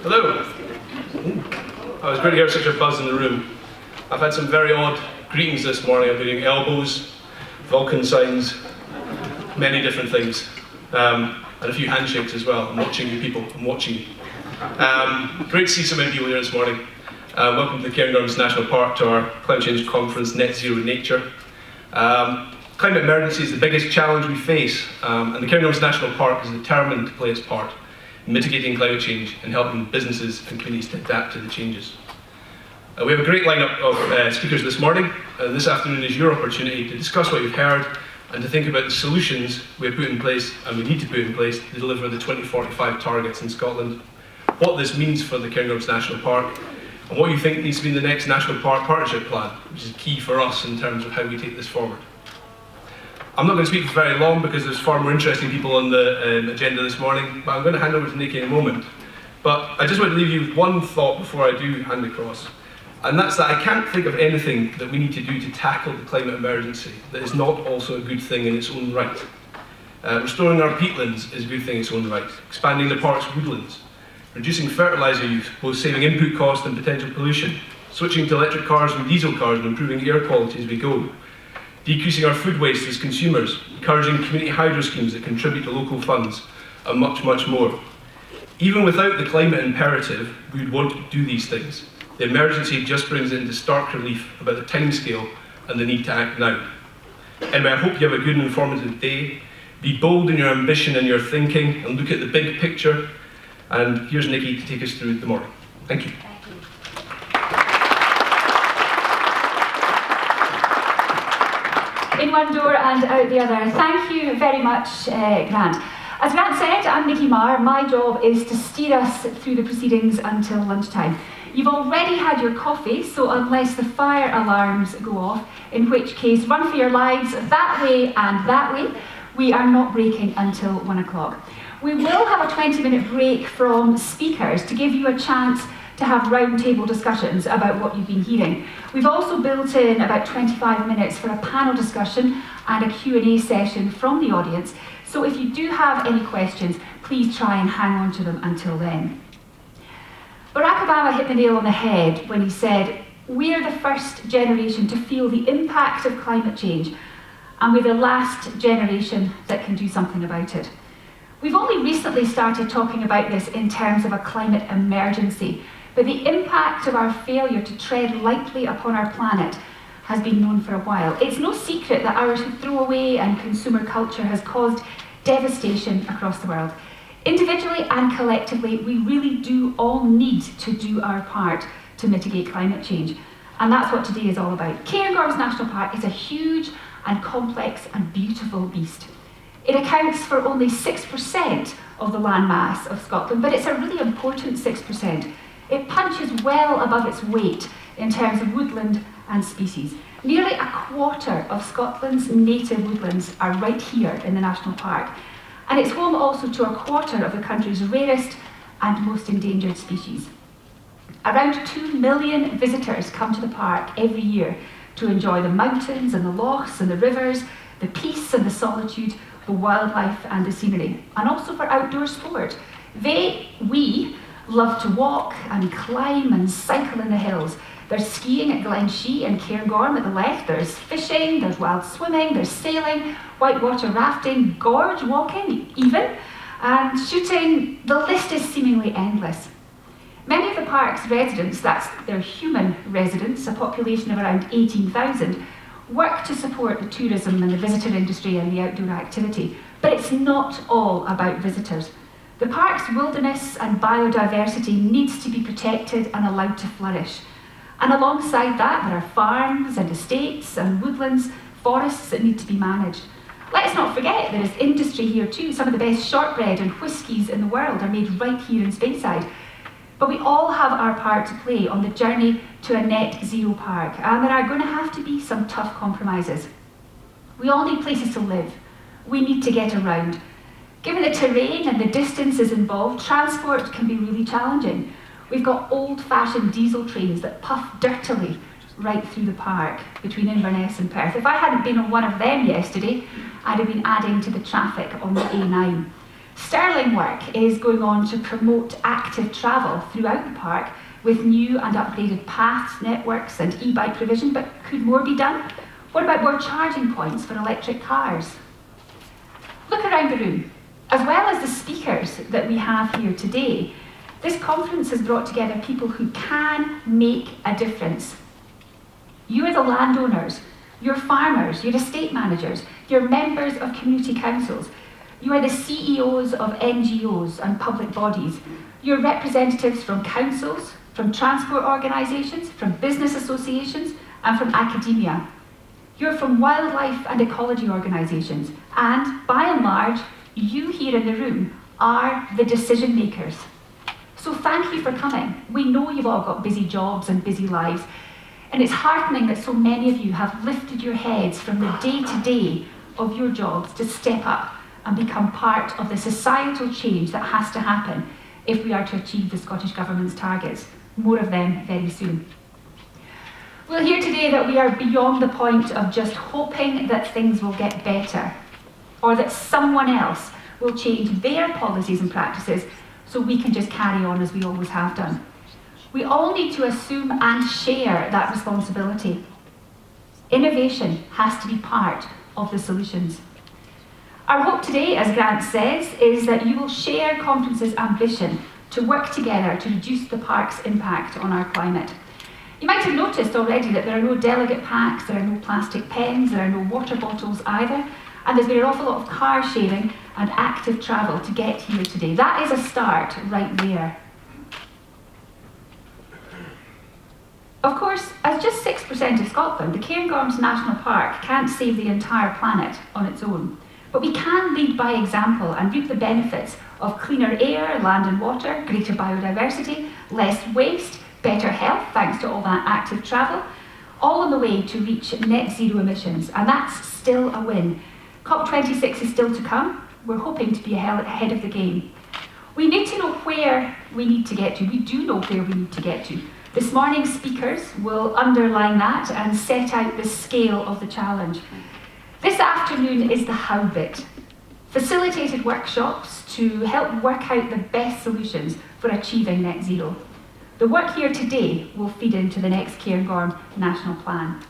Hello. Oh, it's great to hear such a buzz in the room. I've had some very odd greetings this morning. I've been doing elbows, Vulcan signs, many different things, and a few handshakes as well. I'm watching you people, I'm watching you. Great to see so many people here this morning. Welcome to the Cairngorms National Park, to our climate change conference, Net Zero Nature. Climate emergency is the biggest challenge we face, and the Cairngorms National Park is determined to play its part in mitigating climate change and helping businesses and communities to adapt to the changes. We have a great lineup of speakers this morning. This afternoon is your opportunity to discuss what you've heard and to think about the solutions we have put in place and we need to put in place to deliver the 2045 targets in Scotland, what this means for the Cairngorms National Park, and what you think needs to be in the next National Park Partnership Plan, which is key for us in terms of how we take this forward. I'm not going to speak for very long because there's far more interesting people on the agenda this morning, but I'm going to hand over to Nicky in a moment. But I just want to leave you with one thought before I do hand across, and that's that I can't think of anything that we need to do to tackle the climate emergency that is not also a good thing in its own right. Restoring our peatlands is a good thing in its own right. Expanding the park's woodlands. Reducing fertiliser use, both saving input cost and potential pollution. Switching to electric cars from diesel cars and improving air quality as we go. Decreasing our food waste as consumers, encouraging community hydro schemes that contribute to local funds, and much, much more. Even without the climate imperative, we would want to do these things. The emergency just brings it into stark relief about the timescale and the need to act now. Anyway, I hope you have a good and informative day. Be bold in your ambition and your thinking, and look at the big picture. And here's Nicky to take us through the morning. Thank you. In one door and out the other. Thank you very much, Grant. As Grant said, I'm Nicky Marr. My job is to steer us through the proceedings until lunchtime. You've already had your coffee, so unless the fire alarms go off, in which case run for your lives that way and that way, we are not breaking until 1 o'clock. We will have a 20-minute break from speakers to give you a chance to have roundtable discussions about what you've been hearing. We've also built in about 25 minutes for a panel discussion and a Q&A session from the audience. So if you do have any questions, please try and hang on to them until then. Barack Obama hit the nail on the head when he said, "We're the first generation to feel the impact of climate change, and we're the last generation that can do something about it." We've only recently started talking about this in terms of a climate emergency, but the impact of our failure to tread lightly upon our planet has been known for a while. It's no secret that our throwaway and consumer culture has caused devastation across the world. Individually and collectively, we really do all need to do our part to mitigate climate change. And that's what today is all about. Cairngorms National Park is a huge and complex and beautiful beast. It accounts for only 6% of the land mass of Scotland, but it's a really important 6%. It punches well above its weight in terms of woodland and species. Nearly a quarter of Scotland's native woodlands are right here in the National Park, and it's home also to a quarter of the country's rarest and most endangered species. Around 2 million visitors come to the park every year to enjoy the mountains and the lochs and the rivers, the peace and the solitude, the wildlife and the scenery, and also for outdoor sport. We love to walk and climb and cycle in the hills. There's skiing at Glenshee and Cairngorm at the left, there's fishing, there's wild swimming, there's sailing, whitewater rafting, gorge walking even, and shooting. The list is seemingly endless. Many of the park's residents, that's their human residents, a population of around 18,000, work to support the tourism and the visitor industry and the outdoor activity. But it's not all about visitors. The park's wilderness and biodiversity needs to be protected and allowed to flourish. And alongside that, there are farms and estates and woodlands, forests that need to be managed. Let's not forget there is industry here too. Some of the best shortbread and whiskies in the world are made right here in Speyside. But we all have our part to play on the journey to a net zero park, and there are going to have to be some tough compromises. We all need places to live. We need to get around. Given the terrain and the distances involved, transport can be really challenging. We've got old-fashioned diesel trains that puff dirtily right through the park between Inverness and Perth. If I hadn't been on one of them yesterday, I'd have been adding to the traffic on the A9. Sterling work is going on to promote active travel throughout the park with new and upgraded paths, networks and e-bike provision, but could more be done? What about more charging points for electric cars? Look around the room. As well as the speakers that we have here today, this conference has brought together people who can make a difference. You are the landowners, your farmers, your estate managers, your members of community councils. You are the CEOs of NGOs and public bodies. You're representatives from councils, from transport organisations, from business associations, and from academia. You're from wildlife and ecology organisations, and by and large, you here in the room are the decision makers. So thank you for coming. We know you've all got busy jobs and busy lives, and it's heartening that so many of you have lifted your heads from the day-to-day of your jobs to step up and become part of the societal change that has to happen if we are to achieve the Scottish Government's targets. More of them very soon. We'll hear today that we are beyond the point of just hoping that things will get better, or that someone else will change their policies and practices so we can just carry on as we always have done. We all need to assume and share that responsibility. Innovation has to be part of the solutions. Our hope today, as Grant says, is that you will share conference's ambition to work together to reduce the park's impact on our climate. You might have noticed already that there are no delegate packs, there are no plastic pens, there are no water bottles either, and there's been an awful lot of car sharing and active travel to get here today. That is a start right there. Of course, as just 6% of Scotland, the Cairngorms National Park can't save the entire planet on its own. But we can lead by example and reap the benefits of cleaner air, land and water, greater biodiversity, less waste, better health thanks to all that active travel, all on the way to reach net zero emissions, and that's still a win. COP26 is still to come. We're hoping to be ahead of the game. We need to know where we need to get to. We do know where we need to get to. This morning's speakers will underline that and set out the scale of the challenge. This afternoon is the how bit. Facilitated workshops to help work out the best solutions for achieving net zero. The work here today will feed into the next Cairngorms National Plan.